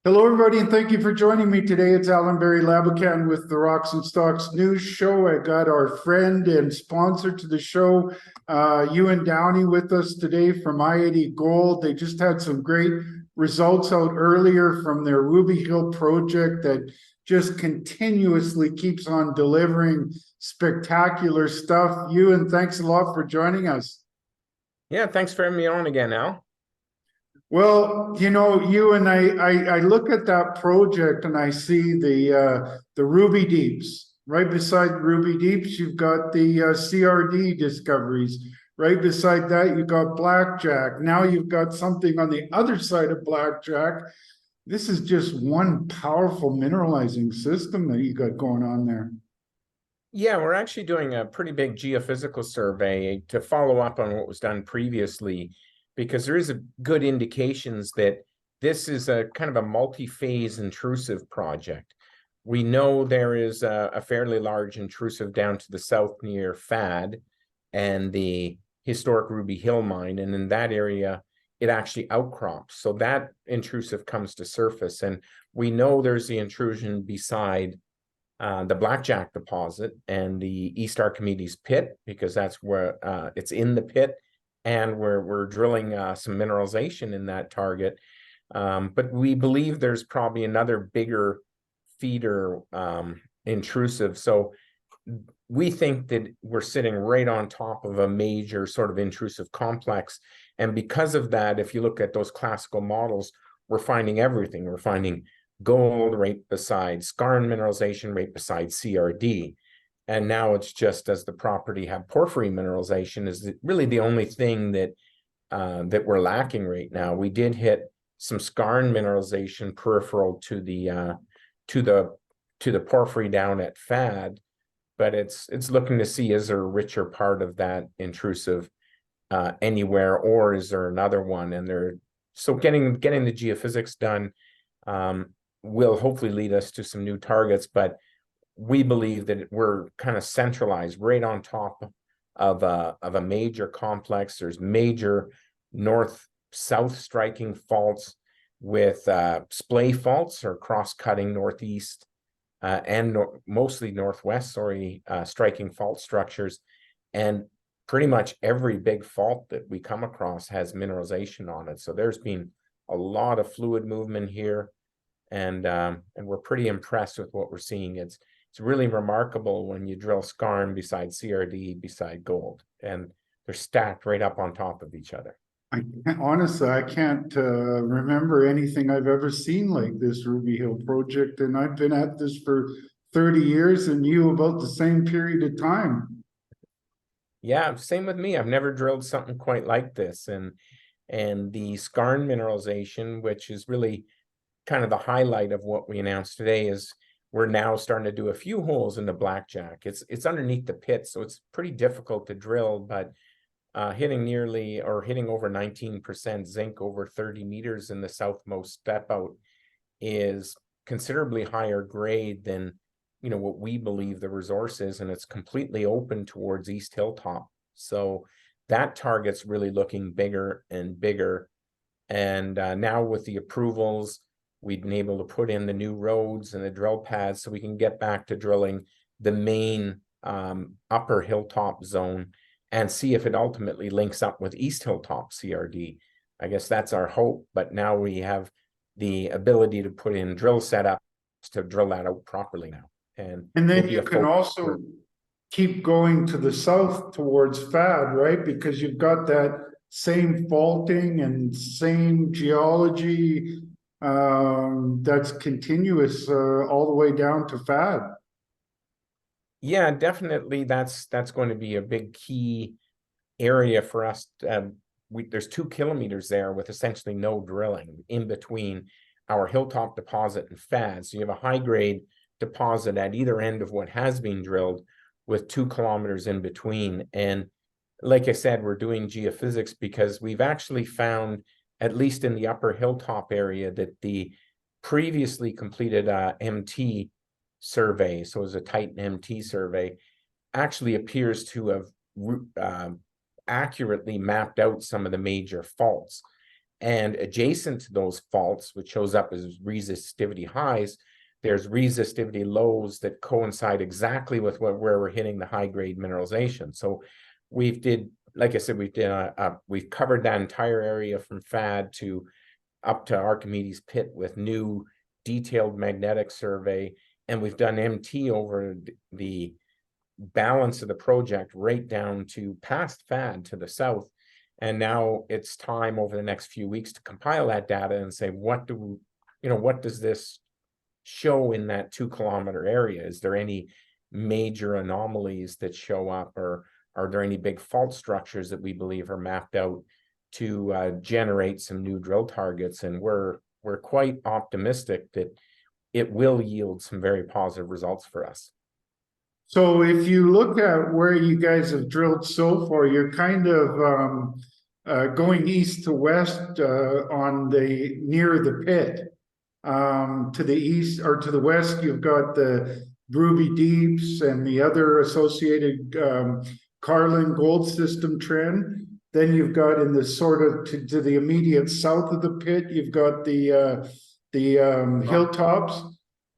Hello, everybody, and thank you for joining me today. It's Allan Laboucan with the Rocks and Stocks News Show. I got our friend and sponsor to the show, Ewan Downey, with us today from i-80 Gold. They just had some great results out earlier from their Ruby Hill project that just continuously keeps on delivering spectacular stuff. Ewan, thanks a lot for joining us. Yeah, thanks for having me on again, Al. Well, you and I look at that project and I see the Ruby Deeps. Right beside Ruby Deeps, you've got the CRD discoveries. Right beside that, you've got Blackjack. Now you've got something on the other side of Blackjack. This is just one powerful mineralizing system that you got going on there. Yeah, we're actually doing a pretty big geophysical survey to follow up on what was done previously, because there is a good indications that this is a kind of a multi-phase intrusive project. We know there is a fairly large intrusive down to the south near FAD and the historic Ruby Hill mine, and in that area, it actually outcrops. So that intrusive comes to surface, and we know there's the intrusion beside the Blackjack deposit and the East Archimedes pit, because that's where it's in the pit, and we're drilling some mineralization in that target. But we believe there's probably another bigger feeder intrusive. So we think that we're sitting right on top of a major sort of intrusive complex. And because of that, if you look at those classical models, we're finding everything. We're finding gold right beside skarn mineralization, right beside CRD. And now it's just, does the property have porphyry mineralization? Is really the only thing that that we're lacking right now. We did hit some skarn mineralization peripheral to the porphyry down at FAD, but it's looking to see, is there a richer part of that intrusive anywhere, or is there another one? And so getting the geophysics done will hopefully lead us to some new targets, but we believe that we're kind of centralized right on top of a major complex. There's major north-south striking faults with splay faults or cross-cutting northeast and mostly northwest, striking fault structures. And pretty much every big fault that we come across has mineralization on it. So there's been a lot of fluid movement here, and we're pretty impressed with what we're seeing. It's really remarkable when you drill skarn beside CRD beside gold, and they're stacked right up on top of each other. Honestly, I can't remember anything I've ever seen like this Ruby Hill project, and I've been at this for 30 years, and you about the same period of time. Yeah, same with me. I've never drilled something quite like this, and the skarn mineralization, which is really kind of the highlight of what we announced today, is we're now starting to do a few holes in the Blackjack. It's underneath the pit, so it's pretty difficult to drill, but hitting over 19% zinc over 30 meters in the southmost step out is considerably higher grade than what we believe the resource is, and it's completely open towards East Hilltop. So that target's really looking bigger and bigger. And now with the approvals, we've been able to put in the new roads and the drill pads so we can get back to drilling the main upper hilltop zone and see if it ultimately links up with East Hilltop CRD. I guess that's our hope, but now we have the ability to put in drill setups to drill that out properly now. And then you can also keep going to the south towards FAD, right? Because you've got that same faulting and same geology that's continuous all the way down to FAD. Yeah, definitely. That's going to be a big key area for us. There's 2 kilometers there with essentially no drilling in between our hilltop deposit and FAD. So you have a high grade deposit at either end of what has been drilled with 2 kilometers in between. And like I said, we're doing geophysics because we've actually found, at least in the upper hilltop area, that the previously completed MT survey, so it was a Titan MT survey, actually appears to have accurately mapped out some of the major faults. And adjacent to those faults, which shows up as resistivity highs, there's resistivity lows that coincide exactly with where we're hitting the high grade mineralization. So like I said, we've covered that entire area from FAD to up to Archimedes pit with new detailed magnetic survey. And we've done MT over the balance of the project right down to past FAD to the south. And now it's time over the next few weeks to compile that data and say, what does this show in that 2-kilometer area? Is there any major anomalies that show up, or are there any big fault structures that we believe are mapped out to generate some new drill targets? And we're quite optimistic that it will yield some very positive results for us. So if you look at where you guys have drilled so far, you're kind of going east to west on the near the pit. To the east or to the west, you've got the Ruby Deeps and the other associated Carlin Gold System trend. Then you've got in the sort of to the immediate south of the pit, you've got the hilltops.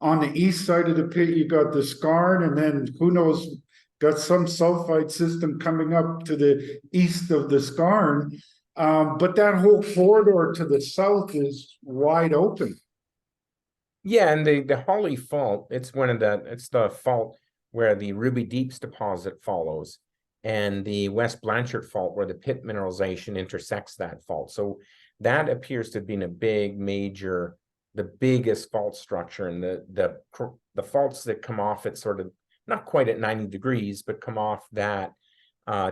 On the east side of the pit, you got the skarn, and then who knows, got some sulfide system coming up to the east of the skarn. But that whole corridor to the south is wide open. Yeah, and the Holly Fault, it's the fault where the Ruby Deeps deposit follows, and the West Blanchard Fault where the pit mineralization intersects that fault. So that appears to have been the biggest fault structure, and the faults that come off it sort of not quite at 90 degrees, but come off that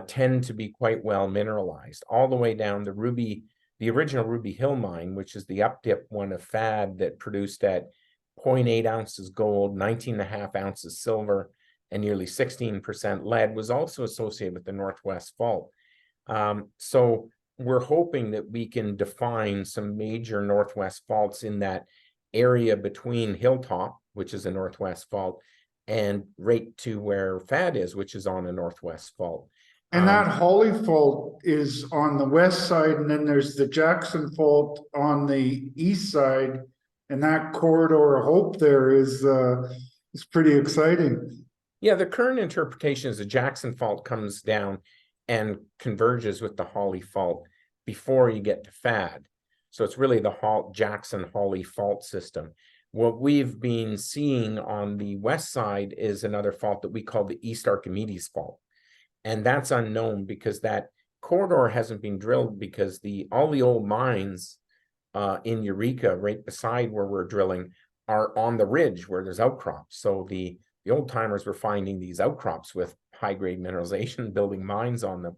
tend to be quite well mineralized all the way down the original Ruby Hill mine, which is the up dip one of FAD that produced at 0.8 ounces gold, 19.5 ounces silver, and nearly 16% lead, was also associated with the Northwest Fault. So we're hoping that we can define some major Northwest faults in that area between Hilltop, which is a Northwest Fault, and right to where FAD is, which is on a Northwest Fault. And that Holly Fault is on the west side, and then there's the Jackson Fault on the east side, and that corridor of hope there is pretty exciting. Yeah, the current interpretation is the Jackson Fault comes down and converges with the Holly Fault before you get to FAD. So it's really the Jackson-Holly fault system. What we've been seeing on the west side is another fault that we call the East Archimedes Fault. And that's unknown because that corridor hasn't been drilled, because all the old mines in Eureka, right beside where we're drilling, are on the ridge where there's outcrops. So the old timers were finding these outcrops with high-grade mineralization, building mines on them.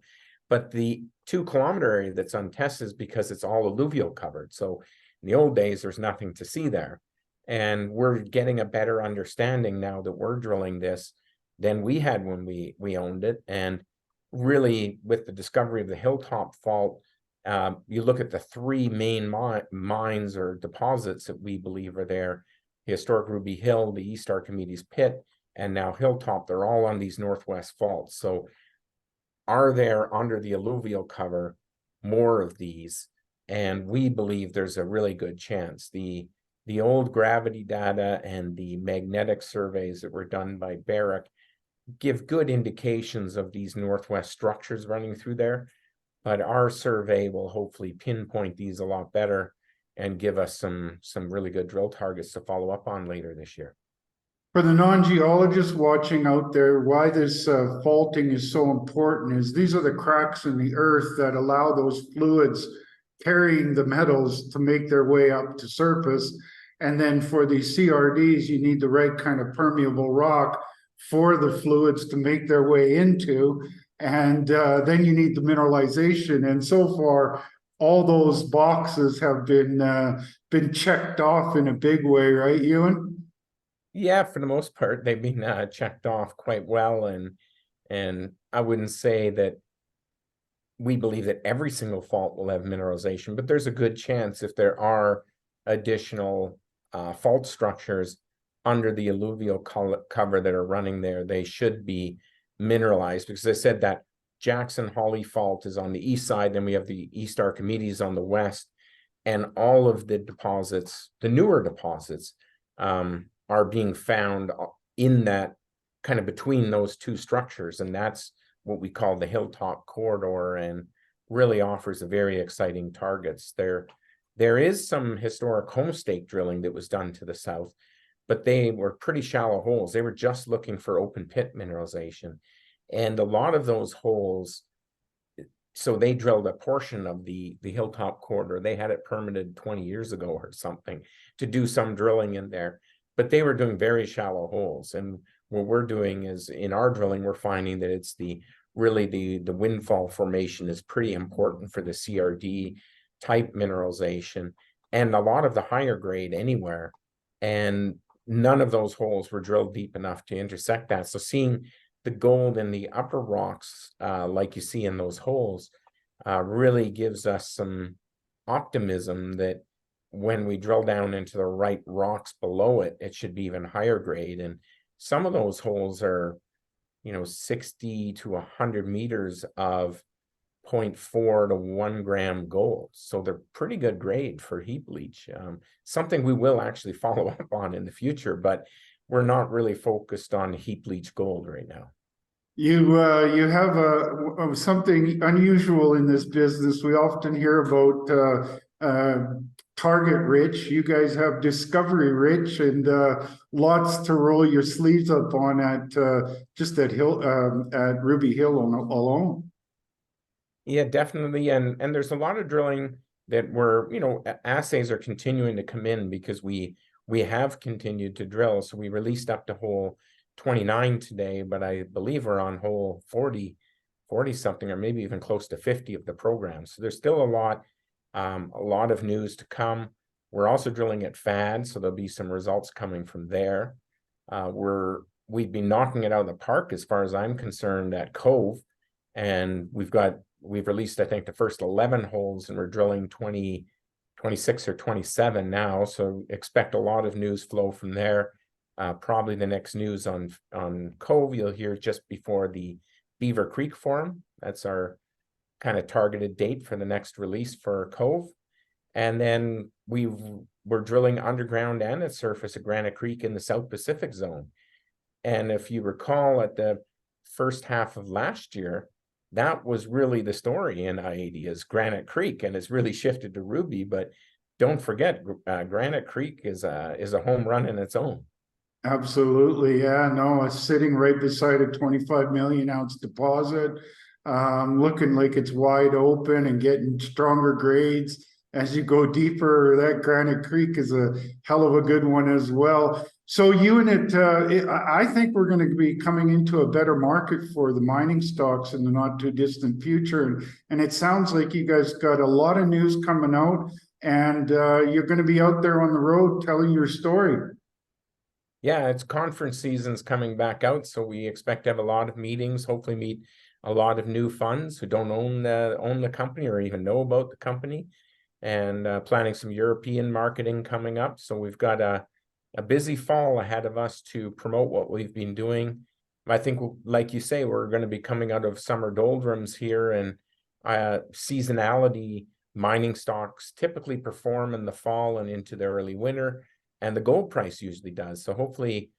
But the 2-kilometer area that's untested is because it's all alluvial covered. So in the old days, there's nothing to see there. And we're getting a better understanding now that we're drilling this than we had when we owned it. And really, with the discovery of the Hilltop Fault, you look at the 3 main mines or deposits that we believe are there: the historic Ruby Hill, the East Archimedes Pit, and now Hilltop. They're all on these Northwest faults. So are there, under the alluvial cover, more of these? And we believe there's a really good chance. The old gravity data and the magnetic surveys that were done by Barrick give good indications of these Northwest structures running through there, but our survey will hopefully pinpoint these a lot better and give us some really good drill targets to follow up on later this year. For the non-geologists watching out there, why this faulting is so important is these are the cracks in the earth that allow those fluids carrying the metals to make their way up to surface. And then for the CRDs, you need the right kind of permeable rock for the fluids to make their way into. And then you need the mineralization. And so far, all those boxes have been checked off in a big way, right, Ewan? Yeah, for the most part, they've been checked off quite well. And I wouldn't say that we believe that every single fault will have mineralization, but there's a good chance if there are additional fault structures under the alluvial cover that are running there, they should be mineralized, because I said that Jackson-Holly Fault is on the east side, then we have the East Archimedes on the west, and all of the deposits, the newer deposits, are being found in that kind of between those two structures, and that's what we call the hilltop corridor, and really offers a very exciting targets. There is some historic homestake drilling that was done to the south, but they were pretty shallow holes. They were just looking for open pit mineralization, and a lot of those holes, so they drilled a portion of the hilltop corridor. They had it permitted 20 years ago or something to do some drilling in there, but they were doing very shallow holes. And what we're doing is, in our drilling, we're finding that it's really the windfall formation is pretty important for the CRD type mineralization, and a lot of the higher grade anywhere. And none of those holes were drilled deep enough to intersect that. So seeing the gold in the upper rocks, like you see in those holes, really gives us some optimism that when we drill down into the right rocks below it, it should be even higher grade. And some of those holes are, 60 to 100 meters of 0.4 to 1 gram gold. So they're pretty good grade for heap leach. Something we will actually follow up on in the future, but we're not really focused on heap leach gold right now. You have something unusual in this business. We often hear about target rich. You guys have discovery rich, and lots to roll your sleeves up on at just at Ruby Hill alone. Yeah, definitely. And there's a lot of drilling that assays are continuing to come in because we have continued to drill. So we released up to hole 29 today, but I believe we're on hole 40 something, or maybe even close to 50 of the program. So there's still a lot of news to come. We're also drilling at FAD, so there'll be some results coming from there. We've been knocking it out of the park as far as I'm concerned at Cove, and we've released, I think, the first 11 holes, and we're drilling 26 or 27 now. So expect a lot of news flow from there. Probably the next news on Cove you'll hear just before the Beaver Creek Forum. That's our kind of targeted date for the next release for Cove. And then we're drilling underground and at surface at Granite Creek in the South Pacific Zone. And if you recall, at the first half of last year, that was really the story in I-80 is Granite Creek, and it's really shifted to Ruby. But don't forget, Granite Creek is a home run in its own. Absolutely. Yeah, no, it's sitting right beside a 25 million ounce deposit, looking like it's wide open and getting stronger grades as you go deeper. That Granite Creek is a hell of a good one as well. So I think we're going to be coming into a better market for the mining stocks in the not too distant future. And it sounds like you guys got a lot of news coming out, and you're going to be out there on the road telling your story. Yeah, it's conference season's coming back out, so we expect to have a lot of meetings, hopefully meet a lot of new funds who don't own the company or even know about the company, and planning some European marketing coming up. So we've got a busy fall ahead of us to promote what we've been doing. I think, like you say, we're going to be coming out of summer doldrums here, and seasonality mining stocks typically perform in the fall and into the early winter. And the gold price usually does. So hopefully,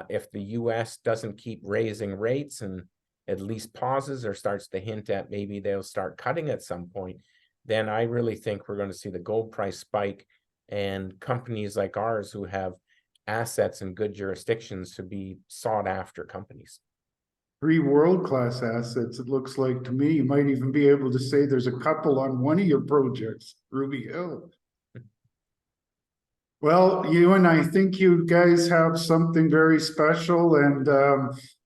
if the US doesn't keep raising rates and at least pauses or starts to hint at maybe they'll start cutting at some point, then I really think we're going to see the gold price spike, and companies like ours who have assets in good jurisdictions to be sought after companies. 3 world-class assets, it looks like to me. You might even be able to say there's a couple on one of your projects, Ruby Hill. Well, Ewan, I think you guys have something very special, and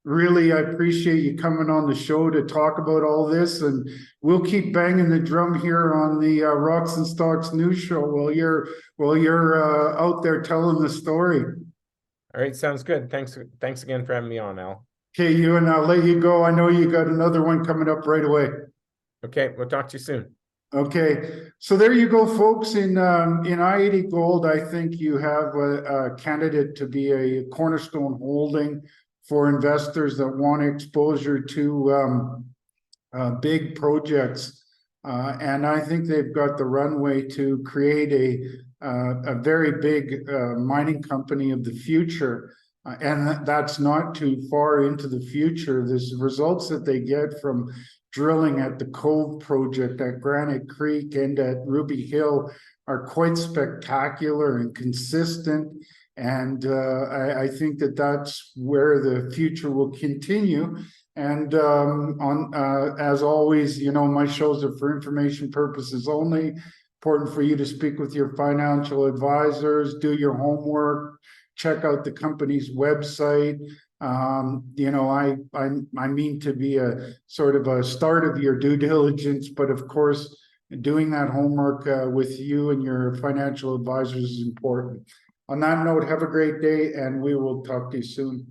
really I appreciate you coming on the show to talk about all this, and we'll keep banging the drum here on the Rocks and Stocks News Show while you're out there telling the story. All right, sounds good. Thanks again for having me on, Al. Okay, Ewan, I'll let you go. I know you got another one coming up right away. Okay, we'll talk to you soon. Okay, so there you go, folks. In I-80 Gold, I think you have a candidate to be a cornerstone holding for investors that want exposure to big projects. And I think they've got the runway to create a very big mining company of the future. And that's not too far into the future. The results that they get from drilling at the Cove project, at Granite Creek, and at Ruby Hill are quite spectacular and consistent. And I think that that's where the future will continue. And as always, you know, my shows are for information purposes only. Important for you to speak with your financial advisors, do your homework, check out the company's website. You know, I mean to be a sort of a start of your due diligence, but of course, doing that homework with you and your financial advisors is important. On that note, have a great day, and we will talk to you soon.